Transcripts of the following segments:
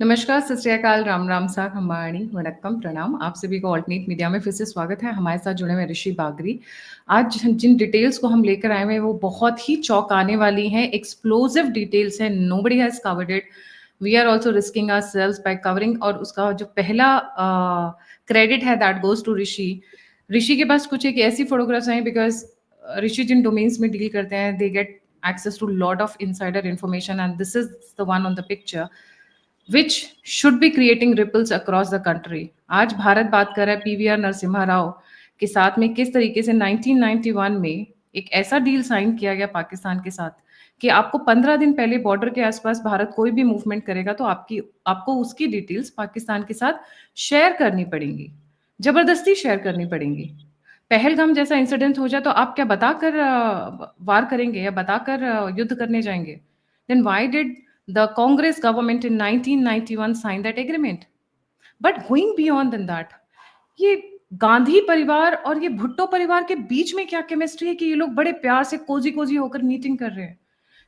नमस्कार, सत श्री अकाल, राम राम सा खम्बाणी, वणक्कम, प्रणाम। आप सभी को ऑल्टरनेट मीडिया में फिर से स्वागत है। हमारे साथ जुड़े हुए ऋषि बागरी। आज जिन डिटेल्स को हम लेकर आए हुए हैं वो बहुत ही चौंकाने वाली हैं, एक्सप्लोसिव डिटेल्स हैं, nobody has covered it. We are also risking ourselves by covering और उसका जो पहला क्रेडिट है that goes to Rishi. Rishi के पास कुछ एक ऐसी फोटोग्राफ्स हैं बिकॉज़ ऋषि जिन डोमेन्स में डील करते हैं, they get access to lot of insider information and this is the one on the picture which should be creating ripples across the country. आज भारत बात कर रहा है पीवीआर नरसिम्हा राव के साथ में किस तरीके से 1991 में एक ऐसा डील साइन किया गया पाकिस्तान के साथ कि आपको 15 दिन पहले बॉर्डर के आसपास भारत कोई भी मूवमेंट करेगा तो आपको उसकी डिटेल्स पाकिस्तान के साथ शेयर करनी पड़ेंगी, जबरदस्ती शेयर करनी पड़ेंगी। पहलगाम जैसा इंसिडेंट हो जाए तो आप क्या बताकर वार करेंगे या बताकर युद्ध करने जाएंगे? Then why did the Congress government in 1991 sign that agreement? But going beyond then that, ये गांधी परिवार और ये भुट्टो परिवार के बीच में क्या केमिस्ट्री है कि ये लोग बड़े प्यार से कोजी कोजी होकर मीटिंग कर रहे हैं?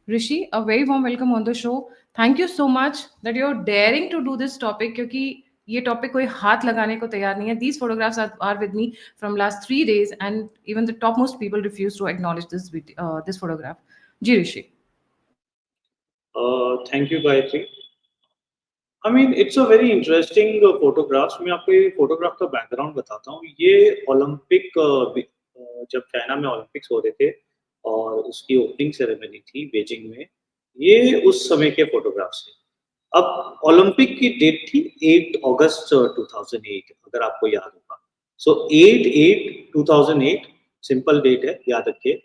Rishi, a very warm welcome on the show. Thank you so much that you are daring to do this topic, क्योंकि ये टॉपिक कोई हाथ लगाने को तैयार नहीं है। These photographs are with me from last 3 days and even the top most people refuse to acknowledge this photograph. जी Rishi. Thank you Gayatri. I mean it's a very interesting photographs. मैं आपको ये फोटोग्राफ का बैकग्राउंड बताता हूँ। ये ओलंपिक जब China में ओलंपिक्स हो रहे थे और उसकी ओपनिंग सेरेमनी थी बीजिंग में, ये उस समय के फोटोग्राफ्स हैं। अब ओलंपिक की डेट थी 8 अगस्त 2008, अगर आपको याद होगा। सो 8/8/2008 सिंपल डेट है, याद रखिए।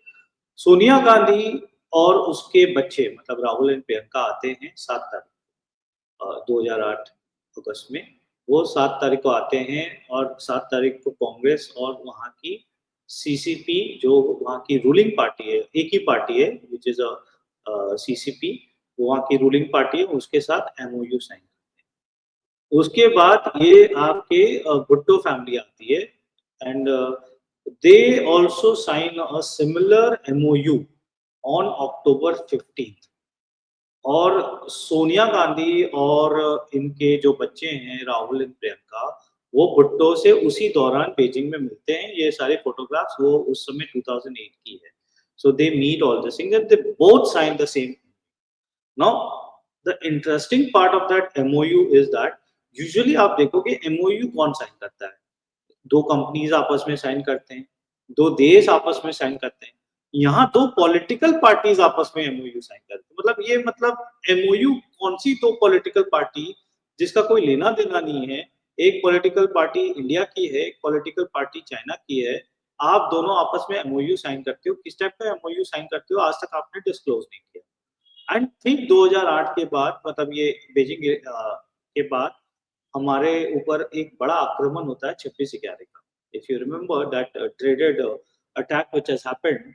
सोनिया गांधी और उसके बच्चे मतलब राहुल एंड प्रियंका आते हैं 7 तारीख 2008 अगस्त में। वो 7 तारीख को आते हैं और 7 तारीख को कांग्रेस और वहाँ की सीसीपी जो वहाँ की रूलिंग पार्टी है, एक ही पार्टी है विच इज़ सीसीपी, वहाँ की रूलिंग पार्टी है, उसके साथ एमओयू साइन करते हैं। उसके बाद ये आपके भुट्टो फैमिली आती है and they also sign a similar MOU on October 15th। और सोनिया गांधी और इनके जो बच्चे हैं राहुल एंड प्रियंका, वो भुट्टो से उसी दौरान बीजिंग में मिलते हैं। ये सारे फोटोग्राफ्स वो उस समय 2008 की है। So they meet all this things and they both sign the same. Now the interesting part of that MOU is that usually आप देखोगे एमओयू कौन साइन करता है? 2 कंपनीज आपस में साइन करते हैं, 2 देश आपस में साइन करते हैं। यहाँ 2 पॉलिटिकल पार्टीज आपस में एमओयू साइन करते हैं। मतलब एमओयू कौन-सी 2 पॉलिटिकल पार्टी जिसका कोई लेना-देना नहीं है। एक पॉलिटिकल पार्टी इंडिया की है, एक पॉलिटिकल पार्टी चाइना की है। आप दोनों आपस में एमओयू साइन करते हो। किस टाइप का एमओयू साइन करते हो? आज तक आपने डिस्क्लोज़ नहीं किया। एंड थिंक 2008 के बाद मतलब ये बीजिंग के बाद हमारे ऊपर एक बड़ा आक्रमण होता है 26/11 का। If you remember that traded attack which has happened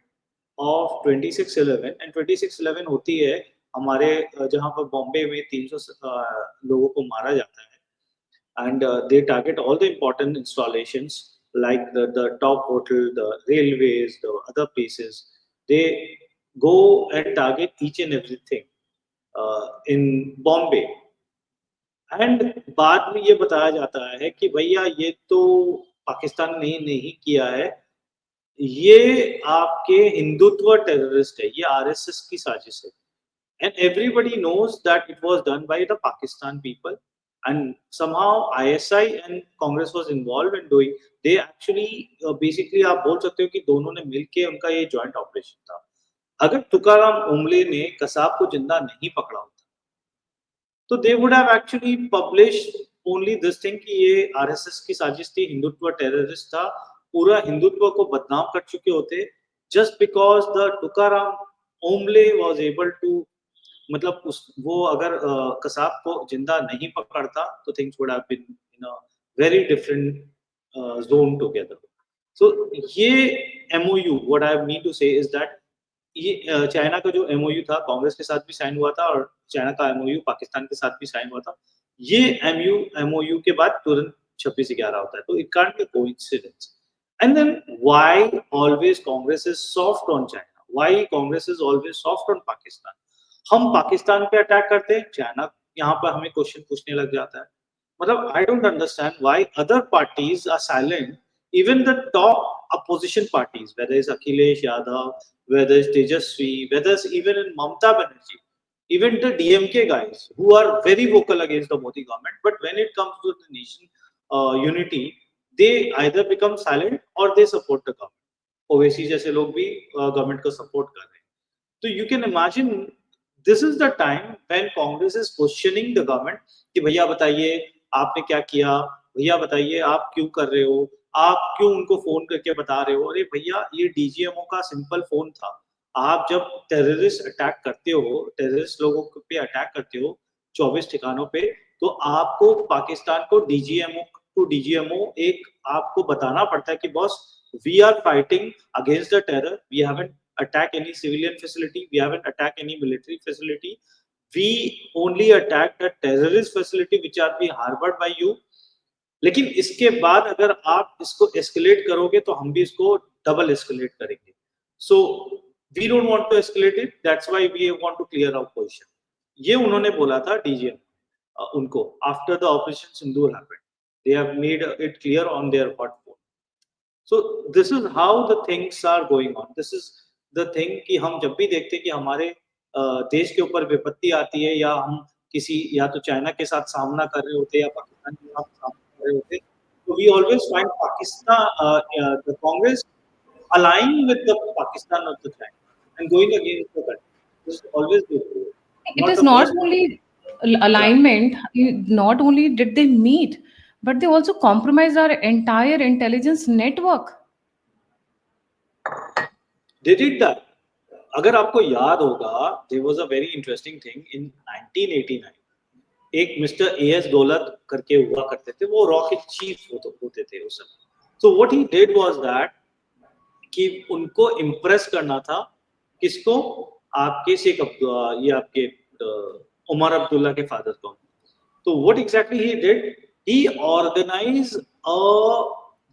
of 26/11 and 26/11 होती है हमारे जहाँ पर बॉम्बे में 300 लोगों को मारा जाता है and they target all the important installations like the top hotel, the railways, the other places. They go and target each and everything in Bombay. And बाद में ये बताया जाता है कि भैया ये तो पाकिस्तान ने नहीं किया है, ये आपके हिंदुत्व टेररिस्ट है, ये आरएसएस की साजिश है। And everybody knows that it was done by the Pakistan people and somehow ISI and Congress was involved in doing they actually basically आप बोल सकते हो कि दोनों ने मिलके उनका ये जॉइंट ऑपरेशन था। अगर तुकाराम ओमले ने कसाब को जिंदा नहीं पकड़ा होता तो they would have actually published only this thing कि ये आरएसएस की साजिश थी, हिंदुत्व टेररिस्ट था, पूरा हिंदुत्व को बदनाम कर चुके होते। Just because the Tukaram Omble was able to मतलब उस वो अगर कसाब को जिंदा नहीं पकड़ता तो things would have been in a very different zone together. So ये MOU what I mean to say is that ये चाइना का जो एमओयू था कांग्रेस के साथ भी साइन हुआ था और चाइना का एमओयू पाकिस्तान के साथ भी साइन हुआ था। ये एमओयू के बाद तुरंत 26/11 होता है, तो it can't be coincidence. And then why always Congress is soft on China, why Congress is always soft on Pakistan? हम पाकिस्तान पे अटैक करते हैं, चाइना यहाँ पर हमें क्वेश्चन पूछने लग जाता है। मतलब I don't understand why other parties are silent, even the top opposition parties, whether is Akhilesh Yadav, whether it's Tejasvi, whether it's even in Mamata Banerjee, even the DMK guys who are very vocal against the Modi government, but when it comes to the nation unity, they either become silent or they support the government. Owaisi जैसे लोग भी government को support कर रहे हैं। तो you can imagine this is the time when Congress is questioning the government कि भैया बताइए आपने क्या किया, भैया बताइए आप क्यों कर रहे हो, आप क्यों उनको फोन करके बता रहे हो। अरे भैया ये डीजीएमओ का सिंपल फोन था। आप जब टेररिस्ट अटैक करते हो, टेररिस्ट लोगों पे अटैक करते हो 24 ठिकानों पे, तो आपको पाकिस्तान को डीजीएमओ टू डीजीएमओ एक आपको बताना पड़ता है कि boss we are fighting against the terror, we haven't attacked any civilian facility, we haven't attacked any military facility, we only attacked a terrorist facility which are being harbored by you। लेकिन इसके बाद अगर आप इसको escalate करोगे तो हम भी इसको डबल एस्केलेट करेंगे। So we don't want to escalate it, that's why we want to clear our position. ये उन्होंने बोला था डीजीएम उनको after the operation Sindoor happened, they have made it clear on their hot phone. So this is how the things are going on. This is the thing कि हम जब भी देखते हैं कि हमारे देश के ऊपर विपत्ति आती है या हम किसी या तो चाइना के साथ सामना कर रहे होते हैं या पाकिस्तान के साथ सामना कर रहे होते हैं, तो we always find Pakistan, the Congress aligning with the Pakistan of the China and going against the country. This is always the way. It Not is the not first time. only Yeah. alignment, not only did they meet, but they also compromised our entire intelligence network. They did that. अगर आपको याद होगा, there was a very interesting thing in 1989. एक mister as दौलत करके हुआ करते थे, वो रॉ के चीफ होते थे उस समय। So what he did was that कि उनको इम्प्रेस करना था किसको, आपके शेख ये आपके उमर अब्दुल्ला के फादर को। तो what exactly he did, he organized a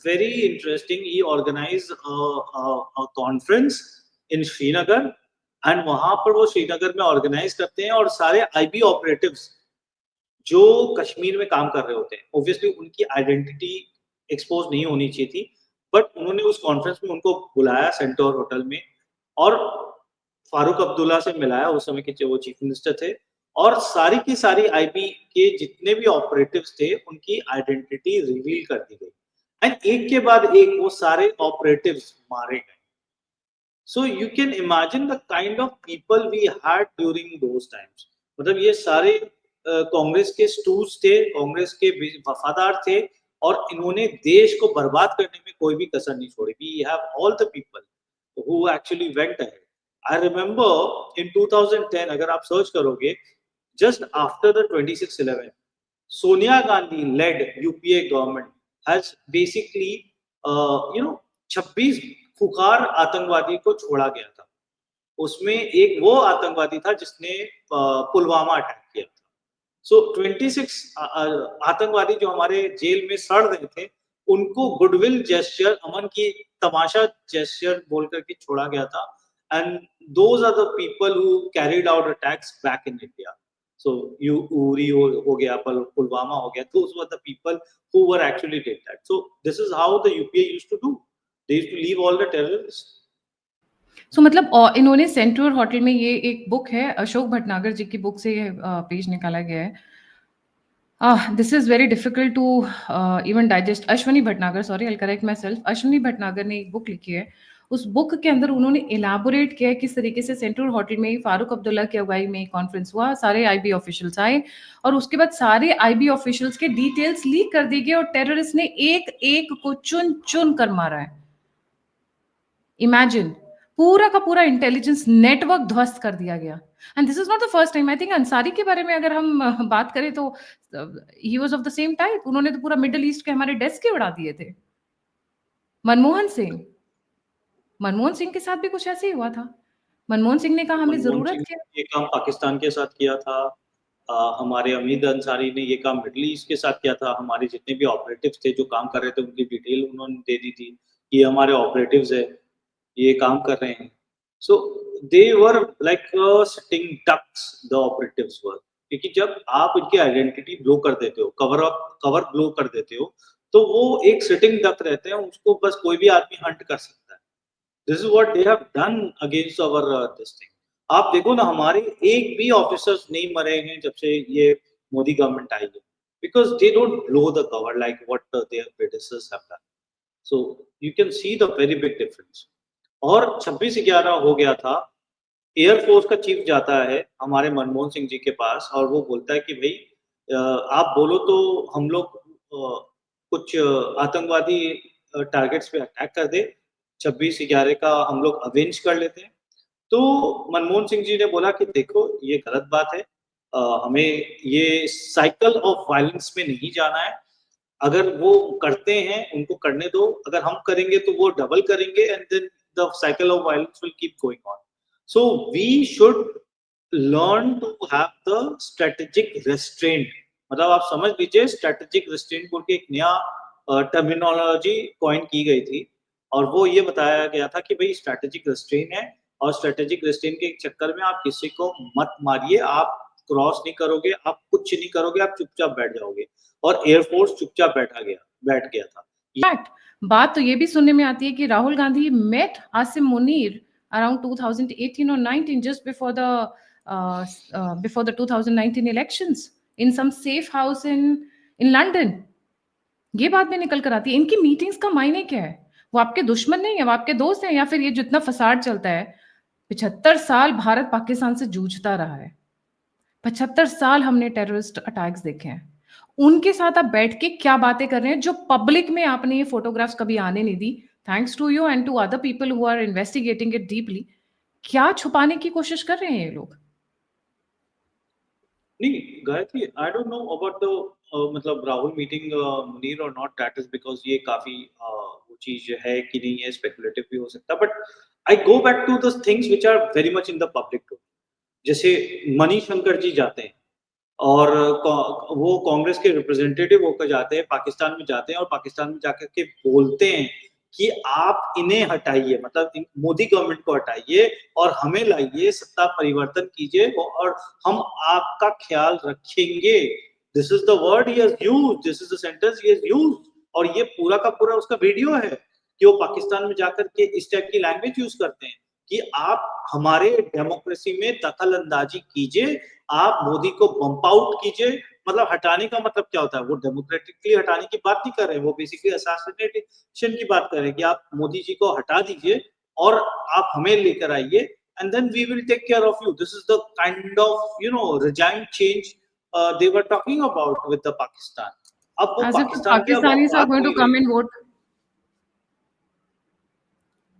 very interesting, he organized a conference in Srinagar, and वहां पर वो श्रीनगर में ऑर्गेनाइज करते हैं और सारे आईबी ऑपरेटिव्स जो कश्मीर में काम कर रहे होते हैं, ऑब्वियसली उनकी आइडेंटिटी एक्सपोज नहीं होनी चाहिए थी, बट उन्होंने उस कॉन्फ्रेंस में उनको बुलाया सेंटोर होटल में और फारूक अब्दुल्ला से मिलाया, उस समय के वो चीफ मिनिस्टर थे, और सारी की सारी आईबी के जितने भी ऑपरेटिव्स थे उनकी आइडेंटिटी रिवील कर दी गई, एंड एक के बाद एक वो सारे ऑपरेटिव्स मारे गए। So you can imagine the kind of people we had during those times. मतलब ये सारे कांग्रेस के स्टूज थे, कांग्रेस के वफादार थे, और इन्होंने देश को बर्बाद करने में कोई भी कसर नहीं छोड़ी। We have all the people who actually went ahead. I remember in 2010, अगर आप सर्च करोगे, just after the 26/11, Sonia Gandhi led UPA government has basically, 26 cooker आतंकवादी को छोड़ा गया था। उसमें एक वो आतंकवादी था जिसने पुलवामा अटैक किया था। सो 26 आतंकवादी जो हमारे जेल में सड़ रहे थे, उनको गुडविल जेस्चर, अमन की तमाशा जेस्चर बोल करके छोड़ा गया था, and those are the people who carried out attacks back in India. So Uri हो गया, पुलवामा हो गया, those were the people who were actually did that. So this is how the UPA used to do, they used to leave all the terrorists। So मतलब इन्होंने central hotel में, ये एक book है अशोक भटनागर जी की बुक से ये पेज निकाला गया है। This is very difficult to even digest. Ashwani Bhatnagar, sorry, I correct myself, Ashwani Bhatnagar ने एक बुक लिखी है। उस बुक के अंदर उन्होंने इलाबोरेट किया है किस तरीके से सेंट्रल होटल में फारूक अब्दुल्ला की अगुवाई में कॉन्फ्रेंस हुआ, सारे आईबी ऑफिशियल्स आए और उसके बाद सारे आईबी ऑफिशियल्स के डिटेल्स लीक कर दी गई और टेररिस्ट ने एक एक को चुन चुन कर मारा है। इमेजिन, पूरा का पूरा इंटेलिजेंस नेटवर्क ध्वस्त कर दिया गया। And this is not the first time. I think Ansari के बारे में अगर हम बात करें तो he was of the same type. उन्होंने तो पूरा मिडिल ईस्ट के हमारे डेस्क के उड़ा दिए थे। मनमोहन सिंह के साथ भी कुछ ऐसे ही हुआ था। मनमोहन सिंह ने कहा हमें मनमोहन जरूरत सिंह क्या। ये काम पाकिस्तान के साथ किया था, हमारे अमीद अंसारी ने ये काम मिडिल ईस्ट के साथ किया था। हमारे जितने भी ऑपरेटिव्स थे जो काम कर रहे थे उनकी डिटेल उन्होंने दे दी थी, ये हमारे ऑपरेटिव्स है, ये काम कर रहे हैं। So they were like sitting ducks, the operatives were. क्योंकि जब आप उनकी आइडेंटिटी ब्लो कर देते हो, कवर ब्लो कर देते हो, तो वो एक सिटिंग डक रहते हैं, उसको बस कोई भी आदमी हंट कर सकता है। This is what they have done against our this thing. आप देखो ना, हमारे एक भी ऑफिसर्स नहीं मरे हैं जब से ये मोदी गवर्नमेंट आई है, because they don't blow the cover like what their predecessors have done. So you can see the very big difference. और 26/11 हो गया था, एयरफोर्स का चीफ जाता है हमारे मनमोहन सिंह जी के पास और वो बोलता है कि भई आप बोलो तो हम लोग कुछ आतंकवादी टारगेट्स पे अटैक कर दें, 26/11 का हम लोग अवेंज कर लेते हैं। तो मनमोहन सिंह जी ने बोला कि देखो ये गलत बात है, हमें ये साइकिल ऑफ वायलेंस में नहीं जाना है। अगर वो करते हैं, उनको करने दो, अगर हम करेंगे तो वो डबल करेंगे and then the cycle of violence will keep going on. So we should learn to have the strategic restraint. मतलब आप समझ लीजिए, स्ट्रेटेजिक रिस्ट्रेंट बोल के एक नया टर्मिनोलॉजी कॉइन की गई थी और वो ये बताया गया था कि भई स्ट्रेटेजिक रिस्ट्रेंट है और स्ट्रेटेजिक रिस्ट्रेंट के चक्कर में आप किसी को मत मारिए, आप क्रॉस नहीं करोगे, आप कुछ नहीं करोगे, आप चुपचाप बैठ जाओगे। और एयरफोर्स चुपचाप बैठ गया था। फैक्ट, बात तो ये भी सुनने में आती है कि Rahul Gandhi met Asim Munir around 2018 or 19 just before the 2019 elections in some safe house in London. ये बात भी निकल कर आती है। इनकी मीटिंग्स का मायने क्या है? वो आपके दुश्मन नहीं है, वो आपके दोस्त हैं, या फिर ये जितना फसाद चलता है, 75 साल भारत पाकिस्तान से जूझता रहा है। 75 साल हमने टेररिस्ट अटैक्स देखे हैं। उनके साथ आप बैठ के क्या बातें कर रहे हैं जो पब्लिक में आपने ये फोटोग्राफ्स कभी आने नहीं दी, thanks to you and to other people who are investigating it deeply. क्या छुपाने की कोशिश कर रहे हैं ये लोग? नहीं, Gayatri, I don't know about the मतलब राहुल मीटिंग मुनीर और नॉट, दैट इज़ बिकॉज़ ये काफ़ी वो चीज़ है कि नहीं है, स्पेकुलेटिव भी हो सकता है, but I go back to the things which are very much in the public domain. जैसे मणिशंकर जी जाते हैं और वो कांग्रेस के रिप्रेजेंटेटिव होकर जाते हैं, पाकिस्तान में जाते हैं और पाकिस्तान में जाकर के बोलते हैं कि आप इन्हें हटाइए, मतलब मोदी गवर्नमेंट को हटाइए और हमें लाइए, सत्ता परिवर्तन कीजिए और हम आपका ख्याल रखेंगे। This is the word he has used, this is the sentence he has used. और ये पूरा का पूरा उसका वीडियो है कि वो पाकिस्तान में जाकर के इस टाइप की लैंग्वेज यूज करते हैं कि आप हमारे डेमोक्रेसी में दखल अंदाजी कीजिए, आप मोदी को बम्प आउट कीजिए। मतलब हटाने का मतलब क्या होता है? वो डेमोक्रेटिकली हटाने की बात नहीं कर रहे हैं, वो बेसिकली असैसिनेशन की बात कर रहे हैं कि आप मोदी जी को हटा दीजिए और आप हमें लेकर आइए and then we will take care of you. This is the kind of regime change they were talking about with the Pakistan। अब वो As if the पाकिस्तान की अब Pakistanis are बात going हो to ही come रही है। and vote.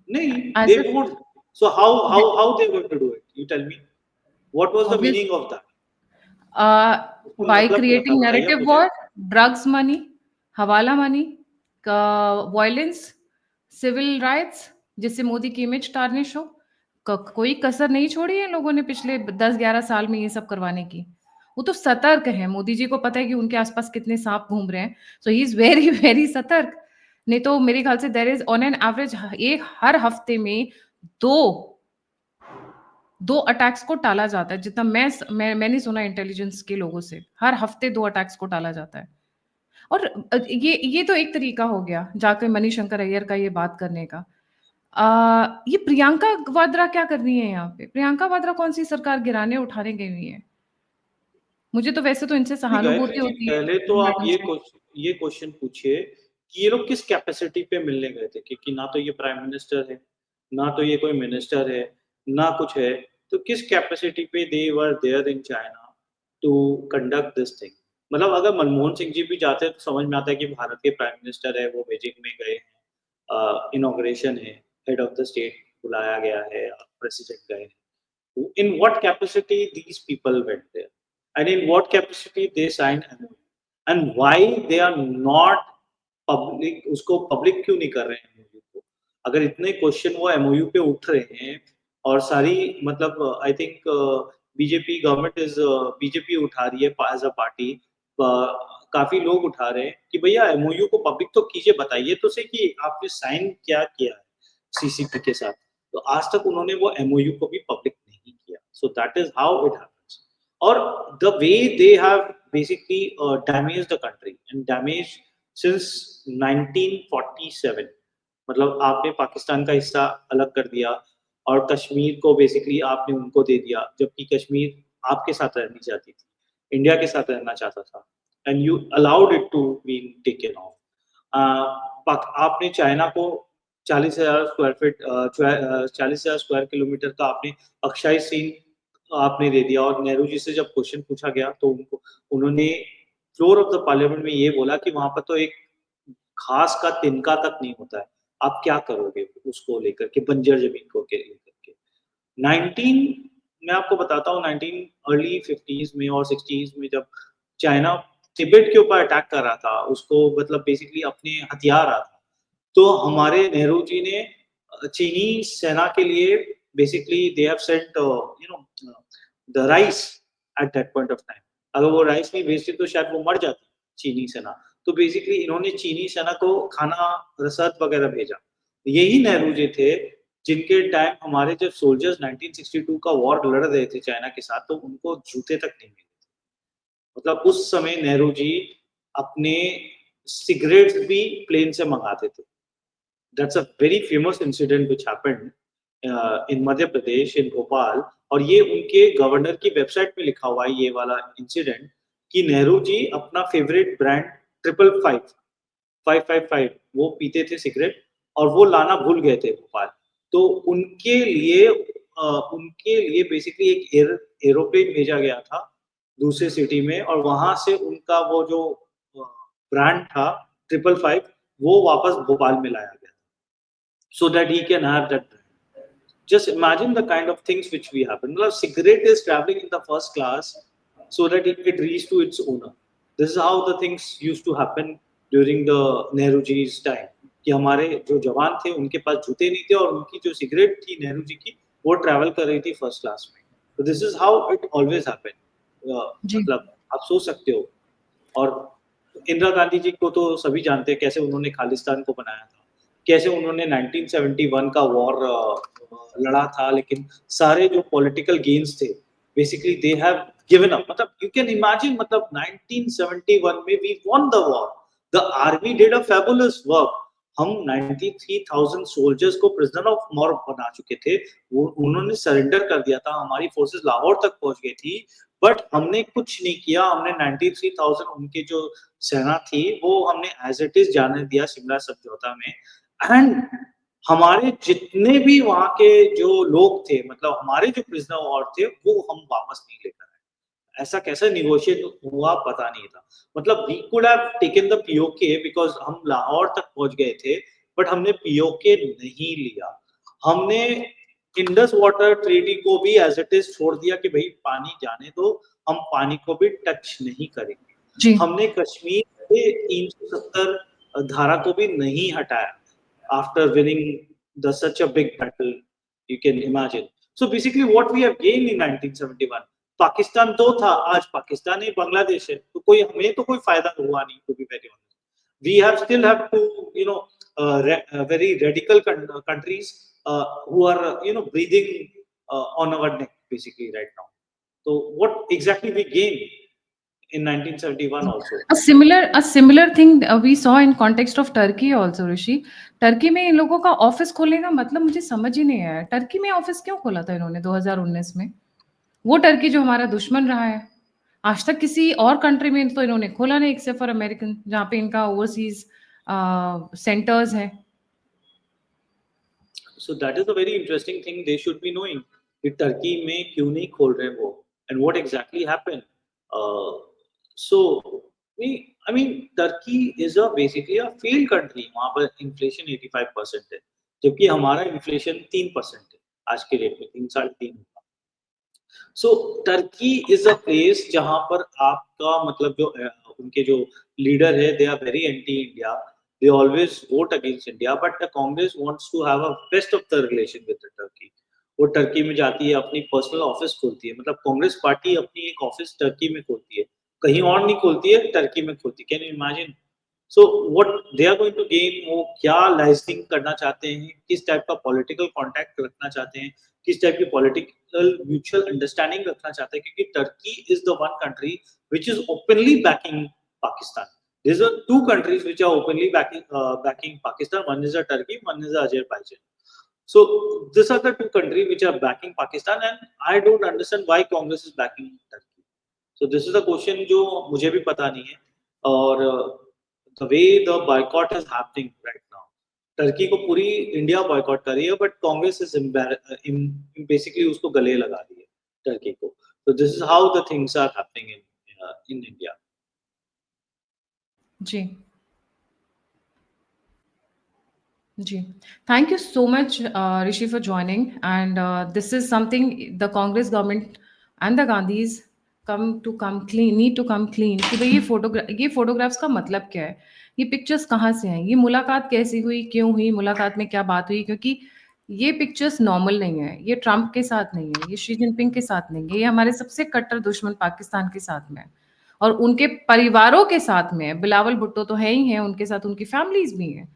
नहीं, As they if would। So how they, they going to do it? You tell me, what was the obvious, meaning of that? उसका by मतलब क्या था, creating बताइए narrative मुझे। war, drugs money, हवाला मनी, वायलेंस, सिविल राइट्स, जिससे मोदी की image tarnish हो। कोई कसर नहीं छोड़ी है लोगों ने पिछले 10-11 साल में ये सब करवाने की। वो तो सतर्क है, मोदी जी को पता है कि उनके आसपास कितने सांप घूम रहे हैं, सो ही इज वेरी वेरी सतर्क। नहीं तो मेरे ख्याल से there is on an average एक हर हफ्ते में दो दो अटैक्स को टाला जाता है, जितना मैंने सुना इंटेलिजेंस के लोगों से, हर हफ्ते 2 अटैक्स को टाला जाता है। और ये तो एक तरीका हो गया जाके मणिशंकर अय्यर का ये बात करने का। ये प्रियंका वाड्रा क्या कर रही है यहाँ पे? प्रियंका वाड्रा कौन-सी सरकार गिराने उठाने गई हुई है? मुझे तो वैसे तो इनसे नहीं गायत्री सहानुभूति जी, होती है पहले तो आप मैडम से। ये क्वेश्चन पूछिए कि ये लोग किस कैपेसिटी पे मिलने गए थे, क्योंकि ना तो ये प्राइम मिनिस्टर है, ना तो ये कोई मिनिस्टर है, ना कुछ है। तो किस कैपेसिटी पे they were there in China to conduct this thing. मतलब अगर मनमोहन सिंह जी भी जाते हैं तो समझ में आता है कि भारत के प्राइम मिनिस्टर है, वो बीजिंग में गए हैं, इनॉग्रेशन है, हेड ऑफ द स्टेट बुलाया गया है, प्रेसिडेंट गए हैं। In what capacity these people went there, and in what capacity they signed MOU, and why they are not public, उसको पब्लिक क्यों नहीं कर रहे हैं MOU को? अगर इतने क्वेश्चन वो MOU पे उठ रहे हैं और सारी मतलब I think BJP government is BJP उठा रही है एज अ पार्टी, काफी लोग उठा रहे हैं कि भैया MOU को पब्लिक तो कीजिए, बताइए तो सही कि आपने साइन क्या किया है सीसीपी के साथ। तो आज तक उन्होंने वो MOU को भी पब्लिक नहीं किया। So that is how it happens. और the way they have basically damaged the country and damaged since 1947. मतलब आपने पाकिस्तान का हिस्सा अलग कर दिया और कश्मीर को बेसिकली आपने उनको दे दिया, जबकि कश्मीर आपके साथ रहनी चाहती थी, इंडिया के साथ रहना चाहता था, and you allowed it to be taken off. आपने चाइना को 40,000 स्क्वायर फीट 40,000 स्क्वायर किलोमीटर का आपने अक्षय सीन आपने दे दिया, और नेहरू जी से जब क्वेश्चन पूछा गया तो उन्होंने फ्लोर ऑफ द पार्लियामेंट में ये बोला कि वहां पर तो एक घास का तिनका तक नहीं होता है, आप क्या करोगे उसको लेकर के, बंजर जमीन को के लेकर के। 19 मैं आपको बताता हूँ 19 अर्ली 50s में और 60s में जब चाइना तिब्बत के ऊपर अटैक कर रहा था, उसको मतलब बेसिकली अपने हथियार रहा था, तो हमारे नेहरू जी ने चीनी सेना के लिए basically they have sent the rice at that point of time. अगर वो राइस नहीं भेजते तो शायद वो मर जाती चीनी सेना। तो बेसिकली इन्होंने चीनी सेना को खाना रसद वगैरह भेजा। यही नेहरू जी थे जिनके टाइम हमारे जब सोल्जर्स 1962 का वॉर लड़ रहे थे चाइना के साथ, तो उनको जूते तक नहीं मिले। मतलब उस समय नेहरू जी अपने सिगरेट्स भी प्लेन से मंगाते थे। That's a very famous incident which happened in Madhya Pradesh in Bhopal, और ये उनके गवर्नर की वेबसाइट पे लिखा हुआ है ये वाला इंसिडेंट कि नेहरू जी अपना फेवरेट ब्रांड 555 वो पीते थे सिगरेट, और वो लाना भूल गए थे भोपाल। तो उनके लिए बेसिकली एक एरोप्लेन भेजा गया था दूसरे सिटी में, और वहां से उनका वो जो ब्रांड था 555 वो वापस भोपाल में लाया गया, so that he can have that brand. Just imagine the kind of things which we happen. Well, cigarette is traveling in the first class so that it could reach to its owner. This is how the things used to happen during the Nehru ji's time. कि हमारे जो जवान थे उनके पास जूते नहीं थे, और उनकी जो सिगरेट थी नेहरू जी की वो ट्रैवल कर रही थी फर्स्ट क्लास में। तो this is how it always happen. जी। मतलब आप सोच सकते हो। और इंदिरा गांधी जी को तो सभी जानते हैं कैसे उन्होंने खालिस्तान को बनाया था, कैसे उन्होंने 1971 का वॉर लड़ा था, लेकिन सारे जो पॉलिटिकल गेन्स थे basically they have given up. मतलब यू कैन इमेजिन, मतलब 1971 में we won the war, the army did a fabulous work. हम 93,000 सोल्जर्स को प्रिजनर ऑफ वॉर बना चुके थे, वो उन्होंने सरेंडर कर दिया था, हमारी फोर्सेस लाहौर तक पहुंच गई थी, बट हमने कुछ नहीं किया। हमने 93,000 उनके जो सेना थी वो हमने एज इट इज जाने दिया शिमला समझौता में। एंड हमारे जितने भी वहां के जो लोग थे, मतलब हमारे जो प्रिजनर वॉर थे, वो हम वापस नहीं लेकर आए। ऐसा कैसे निगोशिएट हुआ पता नहीं था। मतलब we could have taken the PoK because हम लाहौर तक पहुंच गए थे, बट हमने पीओके नहीं लिया। हमने इंडस वाटर ट्रीटी को भी एज इट इज छोड़ दिया कि भाई पानी जाने दो, हम पानी को भी टच नहीं करेंगे। जी। हमने कश्मीर के 370 धारा को भी नहीं हटाया after winning the such a big battle, you can imagine. So basically what we have gained in 1971, Pakistan तो था, आज पाकिस्तान ही बांग्लादेश है, तो कोई हमें तो कोई फायदा हुआ नहीं, to be very honest. We have still have to, very radical countries who are, breathing on our neck basically right now. So what exactly we gained in 1971 also? A similar thing we saw in context of Turkey also, Rishi. Turkey में इन लोगों का office खोलने का मतलब मुझे समझ ही नहीं आया। टर्की में ऑफिस क्यों खोला था इन्होंने 2019 में? वो टर्की जो हमारा दुश्मन रहा है। आज तक किसी और कंट्री में तो इन्होंने खोला नहीं एक्सेप्ट फॉर अमेरिकन, जहाँ पे इनका ओवरसीज सेंटर्स हैं। So that is a very interesting thing they should be knowing कि टर्की में क्यों नहीं खोल रहे वो, and what exactly happened. So I mean Turkey is a basically a failed country. वहाँ पर inflation 85% है, जबकि हमारा inflation 3% है आज के डेट में, 3 3.5 होगा। सो टर्की इज अ प्लेस जहां पर आपका मतलब जो उनके जो लीडर है they are very anti India, they always vote against India, but the Congress wants to have a best of the relation with the Turkey. वो टर्की में जाती है, अपनी पर्सनल ऑफिस खोलती है, मतलब कांग्रेस पार्टी अपनी एक ऑफिस टर्की में खोलती है, कहीं और नहीं खोलती है, टर्की में खोलती है। Can you imagine? So what they are going to gain, वो क्या लाइजनिंग करना चाहते हैं, किस टाइप का पॉलिटिकल कॉन्टैक्ट रखना चाहते हैं, किस टाइप की पॉलिटिकल म्यूचुअल अंडरस्टैंडिंग रखना चाहते हैं, क्योंकि Turkey is the one country which is openly banking Pakistan. These are two countries which are openly backing Pakistan. One is a Turkey, one is Azerbaijan. So these are the two countries which are backing Pakistan, and I don't understand why Congress is backing Turkey. So this is the question जो मुझे भी पता नहीं है. और the way the boycott is happening right now, Turkey को पूरी India boycott कर रही है, बट कांग्रेस इज बेसिकली उसको गले लगा रही है टर्की को. So this is how the things are happening in India. Ji ji, thank you so much, Rishi, for joining. And this is something the Congress government and the Gandhis need to come clean. कि भाई ये photographs का मतलब क्या है, ये pictures कहाँ से आई, ये मुलाकात कैसी हुई, क्यों हुई, मुलाकात में क्या बात हुई, क्योंकि ये पिक्चर्स नॉर्मल नहीं है, ये ट्रंप के साथ नहीं है, ये शी जिनपिंग के साथ नहीं है, ये हमारे सबसे कट्टर दुश्मन पाकिस्तान के साथ में है और उनके परिवारों के साथ में है. बिलावल भुट्टो तो है ही है, उनके साथ उनकी फैमिलीज भी हैं.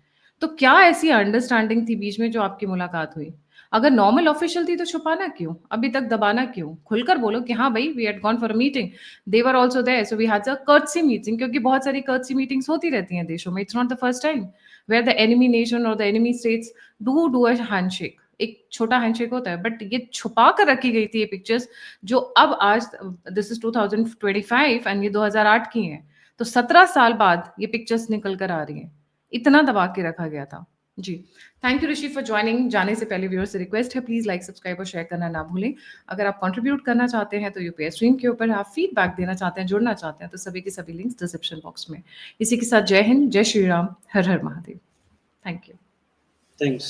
तो क्या ऐसी अंडरस्टैंडिंग थी बीच में जो आपकी मुलाकात हुई? अगर नॉर्मल ऑफिशियल थी तो छुपाना क्यों, अभी तक दबाना क्यों? खुलकर बोलो कि हाँ भाई, we had gone for a meeting, they were also there, so we had a courtesy meeting. क्योंकि बहुत सारी कर्टसी मीटिंग्स होती रहती हैं देशों में. It's not the first time where the enemy nation or the enemy states do a handshake. एक छोटा हैंडशेक होता है, बट ये छुपा कर रखी गई थी ये पिक्चर्स, जो अब आज दिस इज 2025 एंड ये 2008 की हैं. तो 17 साल बाद ये पिक्चर्स निकल कर आ रही हैं. इतना दबा के रखा गया था. जी, thank you Rishi for joining. जाने से पहले व्यूअर्स से रिक्वेस्ट है, प्लीज लाइक, सब्सक्राइब और शेयर करना ना भूलें. अगर आप कंट्रीब्यूट करना चाहते हैं तो यूपीएस स्ट्रीम के ऊपर, आप फीडबैक देना चाहते हैं, जुड़ना चाहते हैं, तो सभी के सभी लिंक्स डिस्क्रिप्शन बॉक्स में. इसी के साथ जय हिंद, जय श्री राम, हर हर महादेव. Thank you. Thanks.